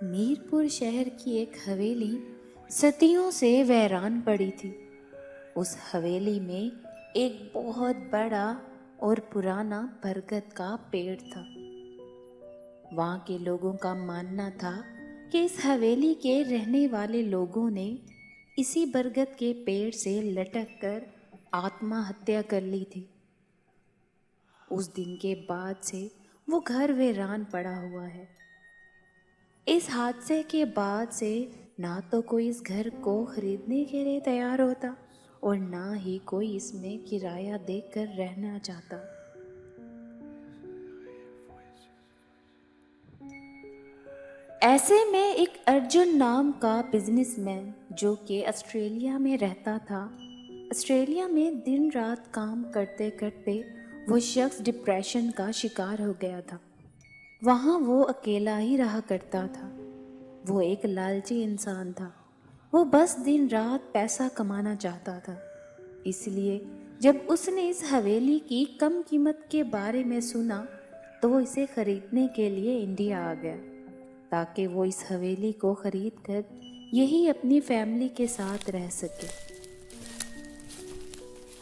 मीरपुर शहर की एक हवेली सदियों से वीरान पड़ी थी। उस हवेली में एक बहुत बड़ा और पुराना बरगद का पेड़ था। वहाँ के लोगों का मानना था कि इस हवेली के रहने वाले लोगों ने इसी बरगद के पेड़ से लटक कर आत्महत्या कर ली थी। उस दिन के बाद से वो घर वीरान पड़ा हुआ है। इस हादसे के बाद से ना तो कोई इस घर को खरीदने के लिए तैयार होता और ना ही कोई इसमें किराया देकर रहना चाहता। ऐसे में एक अर्जुन नाम का बिजनेसमैन जो कि ऑस्ट्रेलिया में रहता था, ऑस्ट्रेलिया में दिन रात काम करते करते वो शख्स डिप्रेशन का शिकार हो गया था। वहाँ वो अकेला ही रहा करता था। वो एक लालची इंसान था। वो बस दिन रात पैसा कमाना चाहता था। इसलिए जब उसने इस हवेली की कम कीमत के बारे में सुना तो वो इसे खरीदने के लिए इंडिया आ गया ताकि वो इस हवेली को खरीद कर यही अपनी फैमिली के साथ रह सके।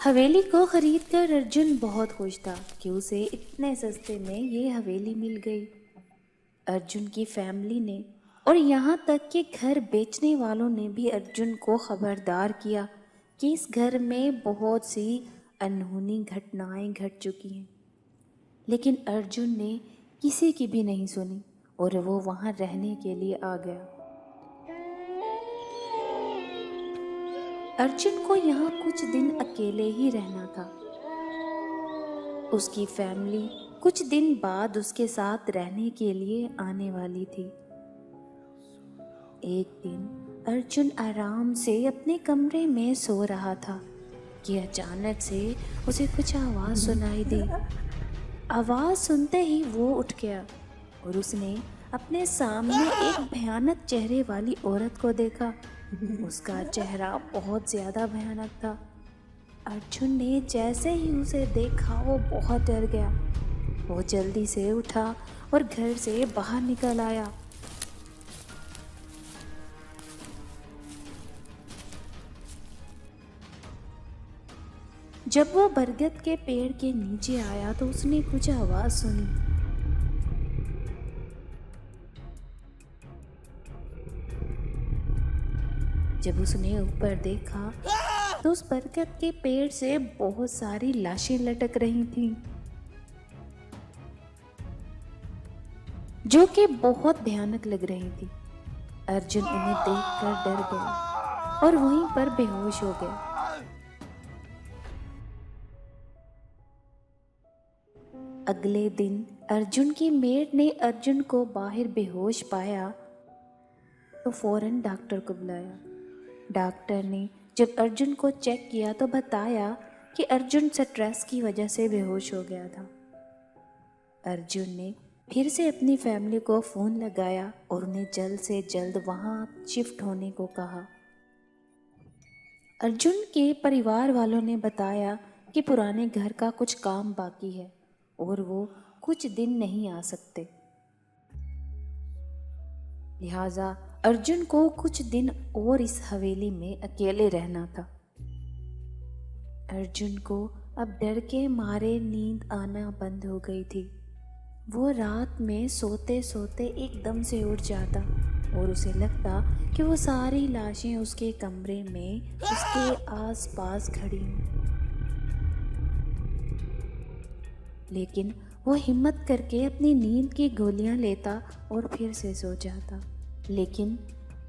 हवेली को खरीदकर अर्जुन बहुत खुश था कि उसे इतने सस्ते में ये हवेली मिल गई। अर्जुन की फैमिली ने और यहाँ तक कि घर बेचने वालों ने भी अर्जुन को खबरदार किया कि इस घर में बहुत सी अनहोनी घटनाएं घट चुकी हैं, लेकिन अर्जुन ने किसी की भी नहीं सुनी और वो वहाँ रहने के लिए आ गया। अर्जुन को यहाँ कुछ दिन अकेले ही रहना था। उसकी फैमिली कुछ दिन बाद उसके साथ रहने के लिए आने वाली थी। एक दिन अर्जुन आराम से अपने कमरे में सो रहा था कि अचानक से उसे कुछ आवाज़ सुनाई दी। आवाज़ सुनते ही वो उठ गया और उसने अपने सामने एक भयानक चेहरे वाली औरत को देखा। उसका चेहरा बहुत ज़्यादा भयानक था। अर्जुन ने जैसे ही उसे देखा वो बहुत डर गया। वो जल्दी से उठा और घर से बाहर निकल आया। जब वो बरगद के पेड़ के नीचे आया तो उसने कुछ आवाज़ सुनी। जब उसने ऊपर देखा तो उस बरगद के पेड़ से बहुत सारी लाशें लटक रही थीं, जो कि बहुत भयानक लग रही थी। अर्जुन उन्हें देखकर डर गया और वहीं पर बेहोश हो गया। अगले दिन अर्जुन की मेड ने अर्जुन को बाहर बेहोश पाया तो फौरन डॉक्टर को बुलाया। डॉक्टर ने जब अर्जुन को चेक किया तो बताया कि अर्जुन स्ट्रेस की वजह से बेहोश हो गया था। अर्जुन ने फिर से अपनी फैमिली को फ़ोन लगाया और उन्हें जल्द से जल्द वहाँ शिफ्ट होने को कहा। अर्जुन के परिवार वालों ने बताया कि पुराने घर का कुछ काम बाकी है और वो कुछ दिन नहीं आ सकते, लिहाजा अर्जुन को कुछ दिन और इस हवेली में अकेले रहना था। अर्जुन को अब डर के मारे नींद आना बंद हो गई थी। वो रात में सोते सोते एकदम से उठ जाता और उसे लगता कि वो सारी लाशें उसके कमरे में उसके आसपास खड़ी हैं। लेकिन वो हिम्मत करके अपनी नींद की गोलियां लेता और फिर से सो जाता। लेकिन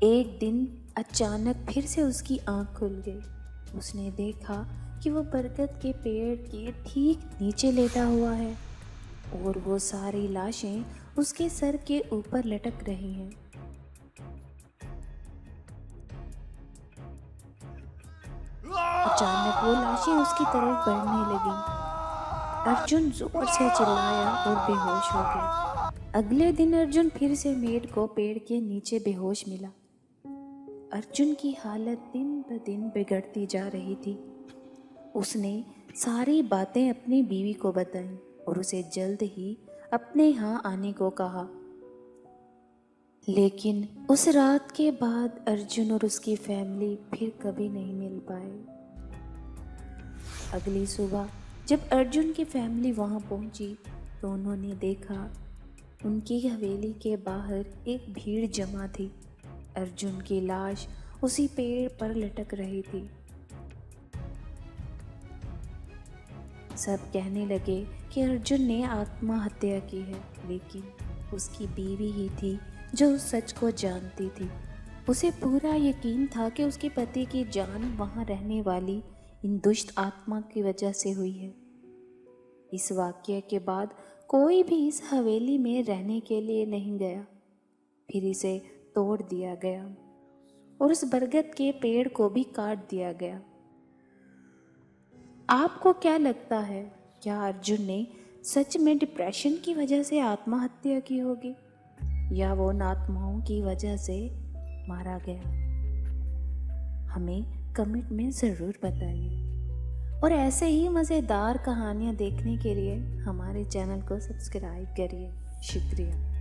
एक दिन अचानक फिर से उसकी आंख खुल गई। उसने देखा कि वो बरगद के पेड़ के ठीक नीचे लेटा हुआ है और वो सारी लाशें उसके सर के ऊपर लटक रही हैं। अचानक वो लाशें उसकी तरफ बढ़ने लगी। अर्जुन जोर से चिल्लाया और बेहोश हो गया। अगले दिन अर्जुन फिर से मेड को पेड़ के नीचे बेहोश मिला। अर्जुन की हालत दिन ब दिन बिगड़ती जा रही थी। उसने सारी बातें अपनी बीवी को बताई और उसे जल्द ही अपने यहाँ आने को कहा। लेकिन उस रात के बाद अर्जुन और उसकी फैमिली फिर कभी नहीं मिल पाए। अगली सुबह जब अर्जुन की फैमिली वहां पहुंची तो उन्होंने देखा उनकी हवेली के बाहर एक भीड़ जमा थी। अर्जुन की लाश उसी पेड़ पर लटक रही थी। सब कहने लगे कि अर्जुन ने आत्महत्या की है, लेकिन उसकी बीवी ही थी जो उस सच को जानती थी। उसे पूरा यकीन था कि उसके पति की जान वहां रहने वाली इन दुष्ट आत्मा की वजह से हुई है। इस वाक्य के बाद कोई भी इस हवेली में रहने के लिए नहीं गया। फिर इसे तोड़ दिया गया और उस बरगद के पेड़ को भी काट दिया गया। आपको क्या लगता है, क्या अर्जुन ने सच में डिप्रेशन की वजह से आत्महत्या की होगी या वो उन आत्माओं की वजह से मारा गया? हमें कमेंट में ज़रूर बताइए। और ऐसे ही मज़ेदार कहानियाँ देखने के लिए हमारे चैनल को सब्सक्राइब करिए। शुक्रिया।